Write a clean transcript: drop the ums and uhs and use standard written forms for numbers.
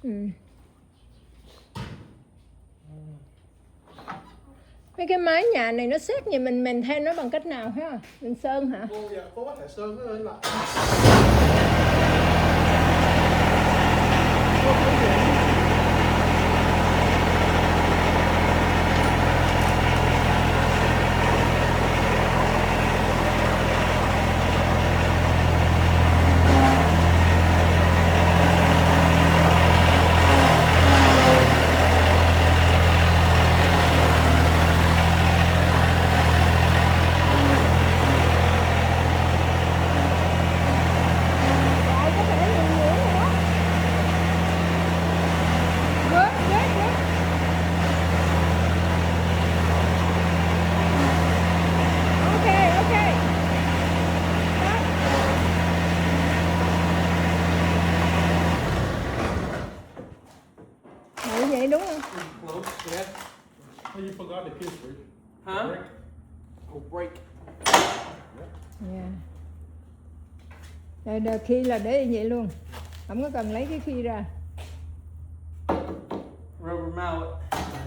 Ừ. Mấy cái mái nhà này nó xét gì mình maintain nó bằng cách nào ha? Mình sơn hả? Cô có thể sơn nó lên lại. Rồi, có thể nhiều nhiều rồi đó. Good, good, good. Okay, okay. Đó. Vậy vậy đúng không? Close, yeah. Oh, you forgot the kiss break. Huh? Break. Oh, break. Yeah. Rồi khi là để như vậy luôn. Không có cần lấy cái khi ra. Rubber mallet.